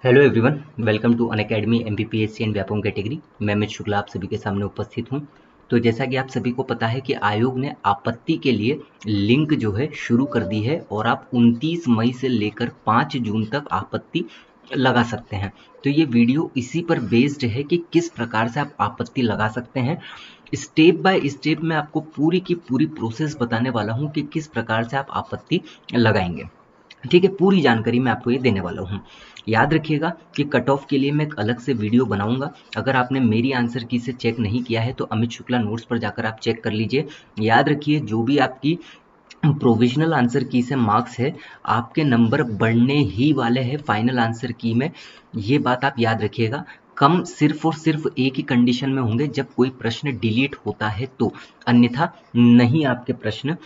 Hello everyone, welcome to Unacademy MPPSC and Vyapam category. मैं अमित शुक्ला आप सभी के सामने उपस्थित हूं। तो जैसा कि आप सभी को पता है कि आयोग ने आपत्ति के लिए लिंक जो है शुरू कर दी है और आप 29 मई से लेकर 5 जून तक आपत्ति लगा सकते हैं। तो ये वीडियो इसी पर बेस्ड है कि किस प्रकार से आप आपत्ति लगा सकते हैं। स्टेप बाय स्टेप मैं आपको पूरी की पूरी प्रोसेस बताने वाला हूं कि किस प्रकार से आप आपत्ति लगाएंगे। ठीक है, पूरी जानकारी मैं आपको ये देने वाला हूँ। याद रखिएगा कि कट ऑफ के लिए मैं एक अलग से वीडियो बनाऊंगा। अगर आपने मेरी आंसर की से चेक नहीं किया है तो अमित शुक्ला नोट्स पर जाकर आप चेक कर लीजिए। याद रखिए, जो भी आपकी प्रोविजनल आंसर की से मार्क्स है, आपके नंबर बढ़ने ही वाले हैं फाइनल आंसर की में। ये बात आप याद रखिएगा। कम सिर्फ और सिर्फ एक ही कंडीशन में होंगे, जब कोई प्रश्न डिलीट होता है तो, अन्यथा नहीं आपके प्रश्न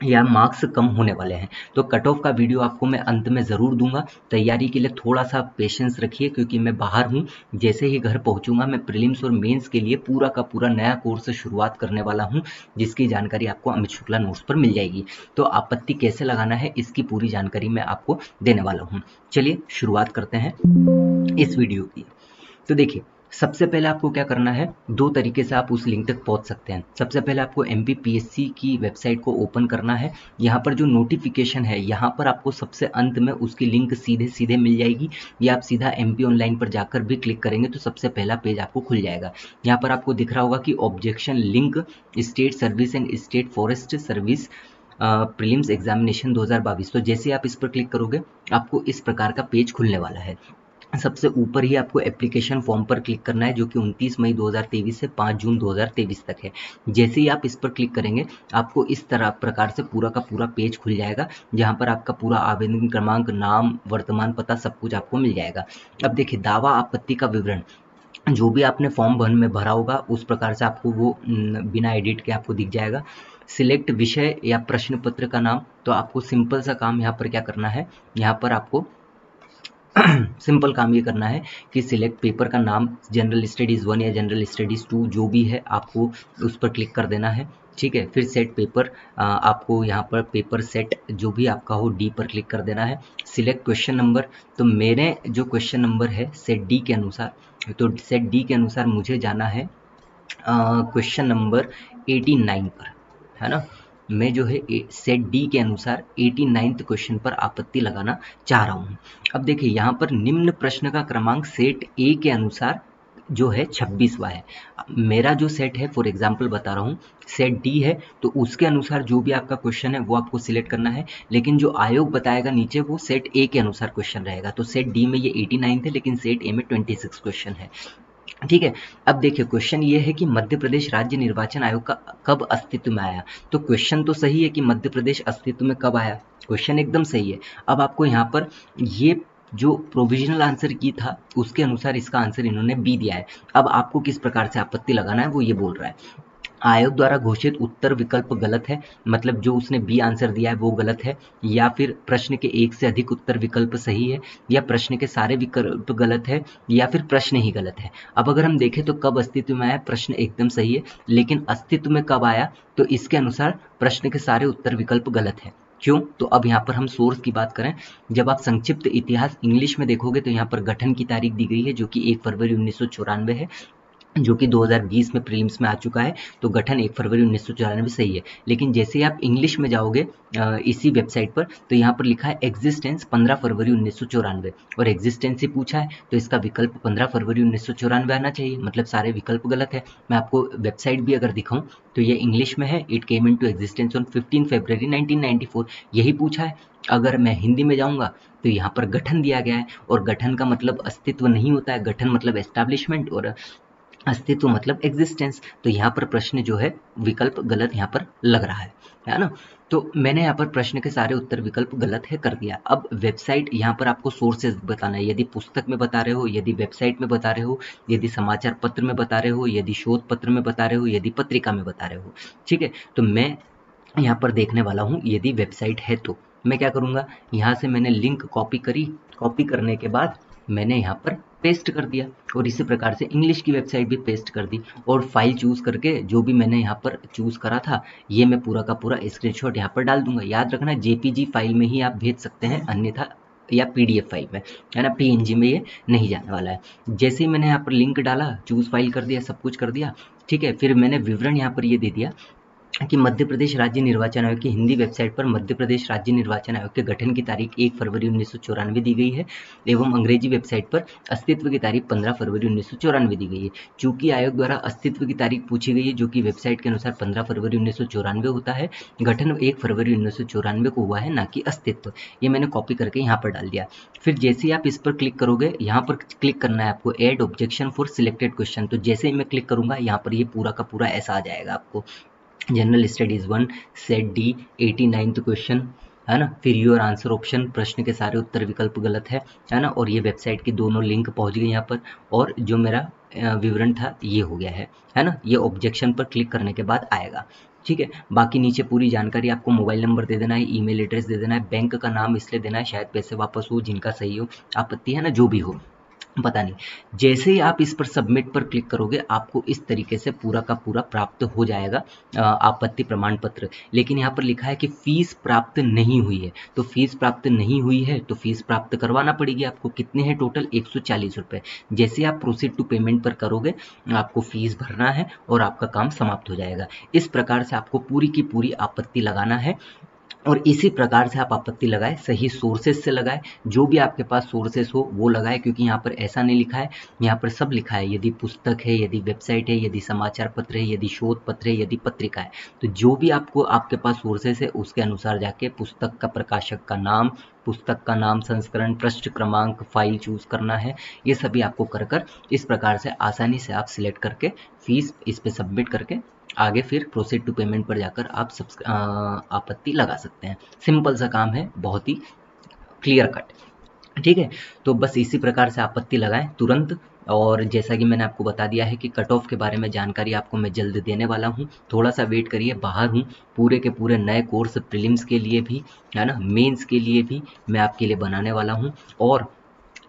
या मार्क्स कम होने वाले हैं। तो कट ऑफ का वीडियो आपको मैं अंत में ज़रूर दूंगा। तैयारी के लिए थोड़ा सा पेशेंस रखिए, क्योंकि मैं बाहर हूँ। जैसे ही घर पहुँचूंगा मैं प्रीलिम्स और मेंस के लिए पूरा का पूरा नया कोर्स शुरुआत करने वाला हूँ, जिसकी जानकारी आपको अमित शुक्ला नोट्स पर मिल जाएगी। तो आपत्ति कैसे लगाना है इसकी पूरी जानकारी मैं आपको देने वाला हूँ। चलिए शुरुआत करते हैं इस वीडियो की। तो देखिए, सबसे पहले आपको क्या करना है, दो तरीके से आप उस लिंक तक पहुंच सकते हैं। सबसे पहले आपको एमपीपीएससी की वेबसाइट को ओपन करना है। यहाँ पर जो नोटिफिकेशन है, यहाँ पर आपको सबसे अंत में उसकी लिंक सीधे सीधे मिल जाएगी, या आप सीधा एमपी ऑनलाइन पर जाकर भी क्लिक करेंगे तो सबसे पहला पेज आपको खुल जाएगा। यहाँ पर आपको दिख रहा होगा कि objection link state service and state forest service prelims examination 2022। तो जैसे आप इस पर क्लिक करोगे आपको इस प्रकार का पेज खुलने वाला है। सबसे ऊपर ही आपको एप्लीकेशन फॉर्म पर क्लिक करना है, जो कि 29 मई 2023 से 5 जून 2023 तक है। जैसे ही आप इस पर क्लिक करेंगे आपको इस तरह प्रकार से पूरा का पूरा पेज खुल जाएगा, जहां पर आपका पूरा आवेदन क्रमांक, नाम, वर्तमान पता सब कुछ आपको मिल जाएगा। अब देखिए, दावा आपत्ति का विवरण जो भी आपने फॉर्म वन में भरा होगा उस प्रकार से आपको वो बिना एडिट के आपको दिख जाएगा। सिलेक्ट विषय या प्रश्न पत्र का नाम, तो आपको सिंपल सा काम यहाँ पर क्या करना है, यहाँ पर आपको सिंपल काम ये करना है कि सिलेक्ट पेपर का नाम, जनरल स्टडीज़ 1 या जनरल स्टडीज़ 2 जो भी है आपको उस पर क्लिक कर देना है। ठीक है, फिर सेट पेपर, आपको यहाँ पर पेपर सेट जो भी आपका हो डी पर क्लिक कर देना है। सिलेक्ट क्वेश्चन नंबर, तो मेरे जो क्वेश्चन नंबर है सेट डी के अनुसार, तो सेट डी के अनुसार मुझे जाना है क्वेश्चन नंबर 89 पर, है ना। मैं जो है सेट डी के अनुसार 89th क्वेश्चन पर आपत्ति लगाना चाह रहा हूँ। अब देखिए, यहाँ पर निम्न प्रश्न का क्रमांक सेट ए के अनुसार जो है 26वां है। मेरा जो सेट है, फॉर एग्जाम्पल बता रहा हूँ, सेट डी है, तो उसके अनुसार जो भी आपका क्वेश्चन है वो आपको सिलेक्ट करना है। लेकिन जो आयोग बताएगा नीचे वो सेट ए के अनुसार क्वेश्चन रहेगा। तो सेट डी में ये 89 है, लेकिन सेट ए में 26 क्वेश्चन है। ठीक है। अब देखिए, क्वेश्चन ये है कि मध्य प्रदेश राज्य निर्वाचन आयोग का कब अस्तित्व में आया। तो क्वेश्चन तो सही है कि मध्य प्रदेश अस्तित्व में कब आया, क्वेश्चन एकदम सही है। अब आपको यहाँ पर ये जो प्रोविजनल आंसर की था उसके अनुसार इसका आंसर इन्होंने बी दिया है। अब आपको किस प्रकार से आपत्ति लगाना है वो ये बोल रहा है। आयोग द्वारा घोषित उत्तर विकल्प गलत है, मतलब जो उसने बी आंसर दिया है वो गलत है, या फिर प्रश्न के एक से अधिक उत्तर विकल्प सही है, या प्रश्न के सारे विकल्प गलत है, या फिर प्रश्न ही गलत है। अब अगर हम देखें तो कब अस्तित्व में आया, प्रश्न एकदम सही है, लेकिन अस्तित्व में कब आया, तो इसके अनुसार प्रश्न के सारे उत्तर विकल्प गलत है। क्यों? तो अब यहाँ पर हम सोर्स की बात करें, जब आप संक्षिप्त इतिहास इंग्लिश में देखोगे तो यहाँ पर गठन की तारीख दी गई है, जो कि 1 फरवरी 1994 है, जो कि 2020 में प्रीलिम्स में आ चुका है। तो गठन 1 फरवरी 1994 सही है। लेकिन जैसे ही आप इंग्लिश में जाओगे इसी वेबसाइट पर, तो यहाँ पर लिखा है एग्जिस्टेंस 15 फरवरी 1994, और एग्जिस्टेंस से पूछा है तो इसका विकल्प 15 फरवरी 1994 आना चाहिए, मतलब सारे विकल्प गलत है। मैं आपको वेबसाइट भी अगर दिखाऊं तो ये इंग्लिश में है, it came in to existence on 15 February 1994, यही पूछा है। अगर मैं हिंदी में जाऊंगा तो यहाँ पर गठन दिया गया है, और गठन का मतलब अस्तित्व नहीं होता है, गठन मतलब एस्टैब्लिशमेंट, और अस्तित्व मतलब एग्जिस्टेंस। तो यहाँ पर प्रश्न जो है विकल्प गलत यहाँ पर लग रहा है ना। तो मैंने यहाँ पर प्रश्न के सारे उत्तर विकल्प गलत है कर दिया। अब वेबसाइट, यहाँ पर आपको सोर्सेज बताना है, यदि पुस्तक में बता रहे हो, यदि वेबसाइट में बता रहे हो, यदि समाचार पत्र में बता रहे हो, यदि शोध पत्र में बता रहे हो, यदि पत्रिका में बता रहे हो। ठीक है, तो मैं यहाँ पर देखने वाला हूँ यदि वेबसाइट है तो मैं क्या करूँगा, यहाँ से मैंने लिंक कॉपी करी, कॉपी करने के बाद मैंने यहाँ पर पेस्ट कर दिया, और इसी प्रकार से इंग्लिश की वेबसाइट भी पेस्ट कर दी, और फाइल चूज़ करके जो भी मैंने यहाँ पर चूज़ करा था ये मैं पूरा का पूरा स्क्रीनशॉट यहाँ पर डाल दूंगा। याद रखना जेपीजी फाइल में ही आप भेज सकते हैं, अन्यथा या PDF फाइल में, है ना, PNG में ये नहीं जाने वाला है। जैसे ही मैंने यहाँ पर लिंक डाला, चूज फाइल कर दिया, सब कुछ कर दिया, ठीक है। फिर मैंने विवरण यहाँ पर ये दे दिया कि मध्य प्रदेश राज्य निर्वाचन आयोग की हिंदी वेबसाइट पर मध्य प्रदेश राज्य निर्वाचन आयोग के गठन की तारीख 1 फरवरी 1994 दी गई है एवं अंग्रेजी वेबसाइट पर अस्तित्व की तारीख 15 फरवरी 1994 दी गई है। चूंकि आयोग द्वारा अस्तित्व की तारीख पूछी गई है, जो कि वेबसाइट के अनुसार 15 फरवरी 1994 होता है, गठन 1 फरवरी 1994 को हुआ है, ना कि अस्तित्व। ये मैंने कॉपी करके यहाँ पर डाल दिया। फिर जैसे ही आप इस पर क्लिक करोगे, यहाँ पर क्लिक करना है आपको add objection for selected question. तो जैसे ही मैं क्लिक करूंगा, यहाँ पर ये पूरा का पूरा ऐसा आ जाएगा आपको, general studies 1 set D 89th question, है ना। फिर योर आंसर ऑप्शन, प्रश्न के सारे उत्तर विकल्प गलत है ना। और ये वेबसाइट की दोनों लिंक पहुंच गई यहाँ पर, और जो मेरा विवरण था ये हो गया है ना। ये ऑब्जेक्शन पर क्लिक करने के बाद आएगा, ठीक है। बाकी नीचे पूरी जानकारी, आपको मोबाइल नंबर दे देना है, ईमेल एड्रेस दे देना है, बैंक का नाम इसलिए देना है शायद पैसे वापस हो, जिनका सही हो, आपत्ति है ना, जो भी हो पता नहीं। जैसे ही आप इस पर सबमिट पर क्लिक करोगे, आपको इस तरीके से पूरा का पूरा प्राप्त हो जाएगा आपत्ति प्रमाण पत्र। लेकिन यहाँ पर लिखा है कि फीस प्राप्त नहीं हुई है, तो फीस प्राप्त नहीं हुई है तो फीस प्राप्त करवाना पड़ेगी आपको। कितने हैं टोटल? 140 रुपये। जैसे आप प्रोसीड टू पेमेंट पर करोगे, आपको फीस भरना है और आपका काम समाप्त हो जाएगा। इस प्रकार से आपको पूरी की पूरी आपत्ति लगाना है, और इसी प्रकार से आप आपत्ति लगाए, सही सोर्सेस से लगाए, जो भी आपके पास सोर्सेस हो वो लगाए, क्योंकि यहाँ पर ऐसा नहीं लिखा है, यहाँ पर सब लिखा है। यदि पुस्तक है, यदि वेबसाइट है, यदि समाचार पत्र है, यदि शोध पत्र है, यदि पत्रिका है, तो जो भी आपको आपके पास सोर्सेस है उसके अनुसार जाके पुस्तक का प्रकाशक का नाम, पुस्तक का नाम, संस्करण, पृष्ठ क्रमांक, फाइल चूज करना है। ये सभी आपको कर इस प्रकार से आसानी से आप सिलेक्ट करके फीस इस पे सबमिट करके आगे फिर प्रोसीड टू पेमेंट पर जाकर आप आपत्ति लगा सकते हैं। सिंपल सा काम है, बहुत ही क्लियर कट, ठीक है। तो बस इसी प्रकार से आपत्ति लगाएं तुरंत। और जैसा कि मैंने आपको बता दिया है कि कट ऑफ के बारे में जानकारी आपको मैं जल्द देने वाला हूं, थोड़ा सा वेट करिए। बाहर हूं, पूरे के पूरे नए कोर्स प्रीलिम्स के लिए भी, है ना, मेंस के लिए भी मैं आपके लिए बनाने वाला हूं। और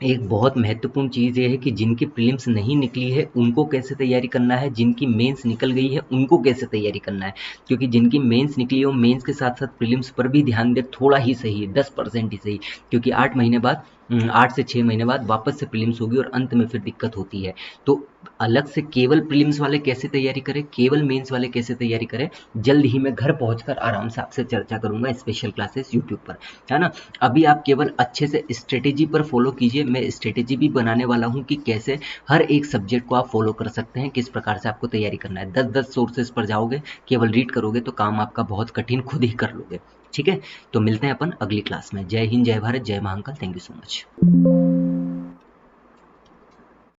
एक बहुत महत्वपूर्ण चीज़ ये है कि जिनकी प्रीलिम्स नहीं निकली है उनको कैसे तैयारी करना है, जिनकी मेंस निकल गई है उनको कैसे तैयारी करना है। क्योंकि जिनकी मेंस निकली है वो मेंस के साथ साथ प्रीलिम्स पर भी ध्यान दे, थोड़ा ही सही, 10% ही सही, क्योंकि 8 महीने बाद 8 से 6 महीने बाद वापस से प्रीलिम्स होगी और अंत में फिर दिक्कत होती है। तो अलग से केवल प्रीलिम्स वाले कैसे तैयारी करें, केवल मेंस वाले कैसे तैयारी करें, जल्द ही मैं घर पहुंचकर आराम से आपसे चर्चा करूंगा स्पेशल क्लासेस यूट्यूब पर, है ना। अभी आप केवल अच्छे से स्ट्रेटेजी पर फॉलो कीजिए। मैं स्ट्रेटेजी भी बनाने वाला हूं कि कैसे हर एक सब्जेक्ट को आप फॉलो कर सकते हैं, किस प्रकार से आपको तैयारी करना है। 10-10 सोर्सेज पर जाओगे, केवल रीड करोगे तो काम आपका बहुत कठिन खुद ही कर लोगे, ठीक है। तो मिलते हैं अपन अगली क्लास में। जय हिंद, जय भारत, जय Mahakal. Thank you so much.